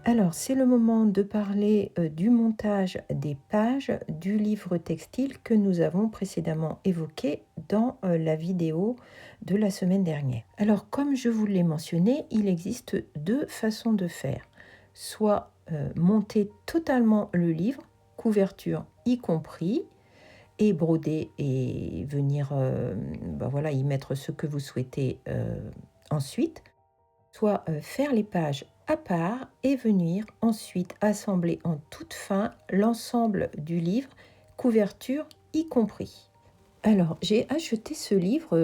Alors, c'est le moment de parler du montage des pages du livre textile que nous avons précédemment évoqué dans la vidéo de la semaine dernière. Alors, comme je vous l'ai mentionné, il existe deux façons de faire. Soit monter totalement le livre, couverture y compris, et broder et venir voilà, y mettre ce que vous souhaitez ensuite. Soit faire les pages à part et venir ensuite assembler en toute fin l'ensemble du livre, couverture y compris. Alors, j'ai acheté ce livre,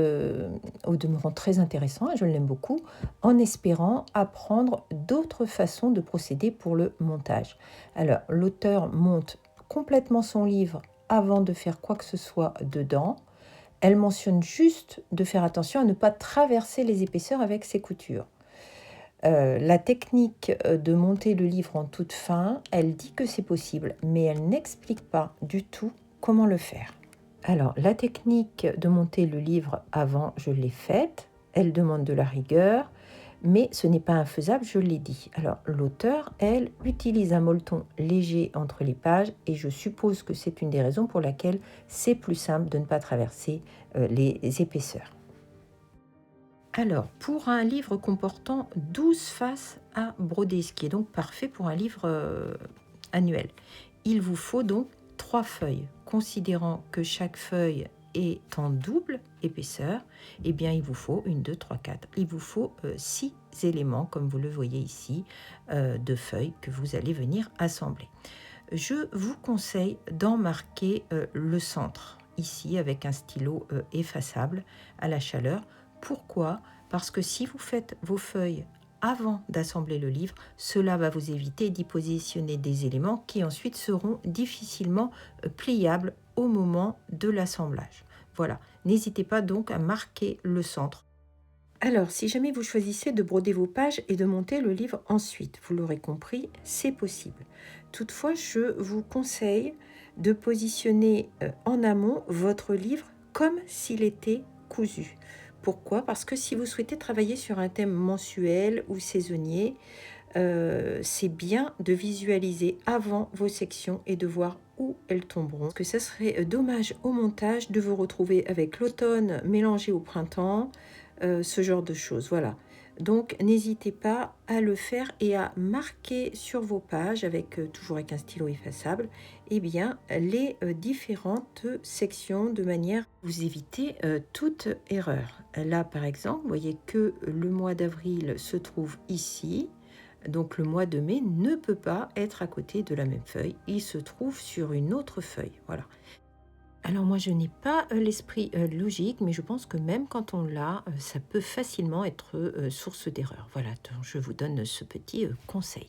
au demeurant très intéressant, je l'aime beaucoup, en espérant apprendre d'autres façons de procéder pour le montage. Alors, l'auteur monte complètement son livre avant de faire quoi que ce soit dedans. Elle mentionne juste de faire attention à ne pas traverser les épaisseurs avec ses coutures. La technique de monter le livre en toute fin, elle dit que c'est possible, mais elle n'explique pas du tout comment le faire. Alors, la technique de monter le livre avant, je l'ai faite. Elle demande de la rigueur, mais ce n'est pas infaisable, je l'ai dit. Alors, l'auteur, elle, utilise un molleton léger entre les pages, et je suppose que c'est une des raisons pour laquelle c'est plus simple de ne pas traverser les épaisseurs. Alors, pour un livre comportant 12 faces à broder, ce qui est donc parfait pour un livre annuel, il vous faut donc 3 feuilles. Considérant que chaque feuille est en double épaisseur, eh bien il vous faut 1, 2, 3, 4. Il vous faut 6 éléments, comme vous le voyez ici, de feuilles que vous allez venir assembler. Je vous conseille d'en marquer le centre, ici avec un stylo effaçable à la chaleur. Pourquoi ? Parce que si vous faites vos feuilles avant d'assembler le livre, cela va vous éviter d'y positionner des éléments qui ensuite seront difficilement pliables au moment de l'assemblage. Voilà, n'hésitez pas donc à marquer le centre. Alors, si jamais vous choisissez de broder vos pages et de monter le livre ensuite, vous l'aurez compris, c'est possible. Toutefois, je vous conseille de positionner en amont votre livre comme s'il était cousu. Pourquoi ? Parce que si vous souhaitez travailler sur un thème mensuel ou saisonnier, c'est bien de visualiser avant vos sections et de voir où elles tomberont. Parce que ça serait dommage au montage de vous retrouver avec l'automne mélangé au printemps, ce genre de choses. Voilà. Donc, n'hésitez pas à le faire et à marquer sur vos pages, toujours avec un stylo effaçable, bien, les différentes sections de manière à vous éviter toute erreur. Là, par exemple, vous voyez que le mois d'avril se trouve ici. Donc le mois de mai ne peut pas être à côté de la même feuille, il se trouve sur une autre feuille. Voilà. Alors moi je n'ai pas l'esprit logique, mais je pense que même quand on l'a, ça peut facilement être source d'erreur. Voilà, donc je vous donne ce petit conseil.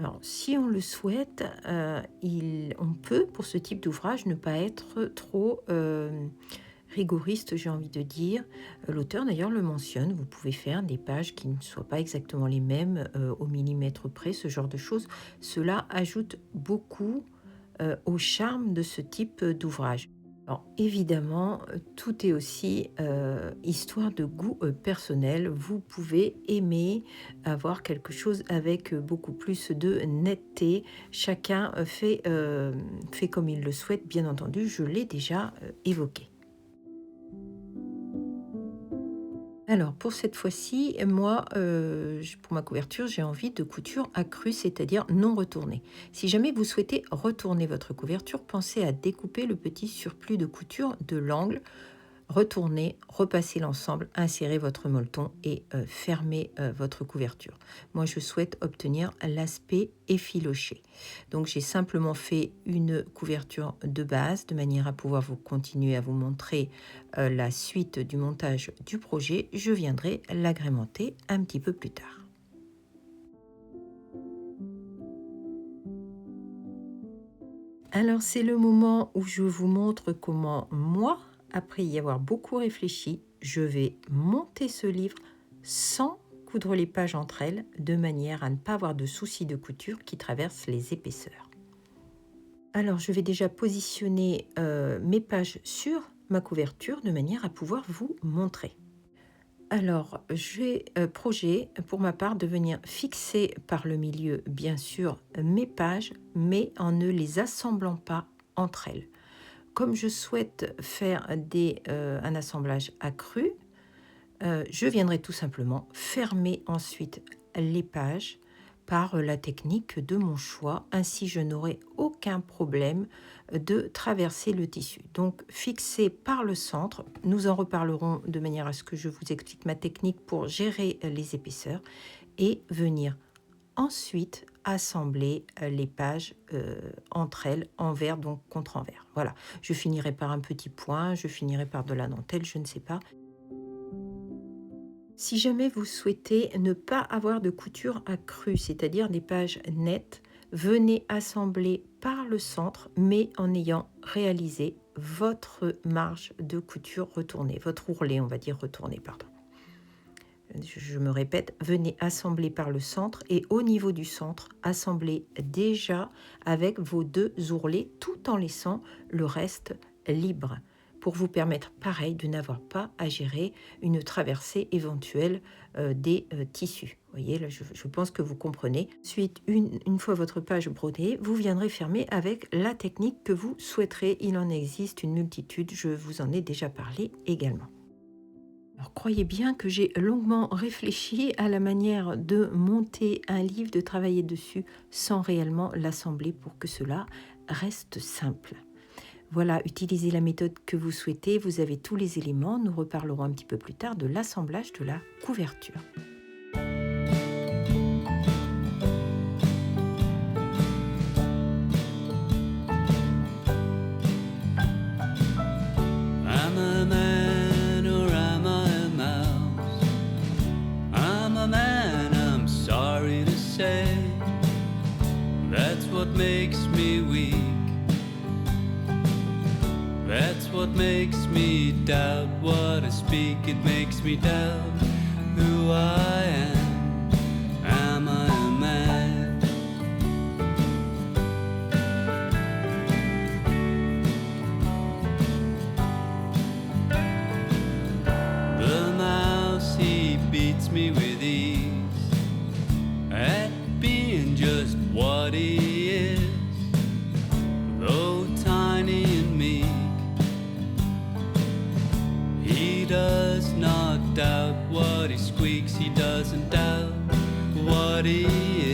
Alors, si on le souhaite, on peut, pour ce type d'ouvrage, ne pas être trop rigoriste, j'ai envie de dire. L'auteur, d'ailleurs, le mentionne. Vous pouvez faire des pages qui ne soient pas exactement les mêmes au millimètre près, ce genre de choses. Cela ajoute beaucoup au charme de ce type d'ouvrage. Alors, évidemment, tout est aussi histoire de goût personnel. Vous pouvez aimer avoir quelque chose avec beaucoup plus de netteté. Chacun fait comme il le souhaite, bien entendu, je l'ai déjà évoqué. Alors, pour cette fois-ci, moi, pour ma couverture, j'ai envie de couture accrue, c'est-à-dire non retournée. Si jamais vous souhaitez retourner votre couverture, pensez à découper le petit surplus de couture de l'angle, retourner, repasser l'ensemble, insérer votre molleton et fermer votre couverture. Moi, je souhaite obtenir l'aspect effiloché. Donc, j'ai simplement fait une couverture de base de manière à pouvoir vous continuer à vous montrer la suite du montage du projet. Je viendrai l'agrémenter un petit peu plus tard. Alors, c'est le moment où je vous montre comment moi, après y avoir beaucoup réfléchi, je vais monter ce livre sans coudre les pages entre elles, de manière à ne pas avoir de soucis de couture qui traversent les épaisseurs. Alors, je vais déjà positionner mes pages sur ma couverture de manière à pouvoir vous montrer. Alors, j'ai projet pour ma part de venir fixer par le milieu, bien sûr, mes pages, mais en ne les assemblant pas entre elles. Comme je souhaite faire un assemblage accru, je viendrai tout simplement fermer ensuite les pages par la technique de mon choix. Ainsi, je n'aurai aucun problème de traverser le tissu. Donc, fixé par le centre, nous en reparlerons de manière à ce que je vous explique ma technique pour gérer les épaisseurs et venir ensuite assembler les pages entre elles, envers donc contre envers. Voilà, je finirai par un petit point, je finirai par de la dentelle, je ne sais pas. Si jamais vous souhaitez ne pas avoir de couture accrue, c'est-à-dire des pages nettes, venez assembler par le centre, mais en ayant réalisé votre marge de couture retournée, votre ourlet, on va dire retourné, pardon. Je me répète, venez assembler par le centre et au niveau du centre, assemblez déjà avec vos 2 ourlets tout en laissant le reste libre, pour vous permettre, pareil, de n'avoir pas à gérer une traversée éventuelle des tissus. Vous voyez, là, je pense que vous comprenez. Ensuite, une fois votre page brodée, vous viendrez fermer avec la technique que vous souhaiterez. Il en existe une multitude, je vous en ai déjà parlé également. Alors, croyez bien que j'ai longuement réfléchi à la manière de monter un livre, de travailler dessus sans réellement l'assembler pour que cela reste simple. Voilà, utilisez la méthode que vous souhaitez, vous avez tous les éléments. Nous reparlerons un petit peu plus tard de l'assemblage de la couverture. I'm a man or am I a mouse? I'm a man, I'm sorry to say. That's what makes me weak. That's what makes me doubt what I speak. It makes me doubt who I am. Am I a man? The mouse, he beats me with ease at being just what he is. Though tiny and meek, he does not doubt what he squeaks, he doesn't doubt what he is.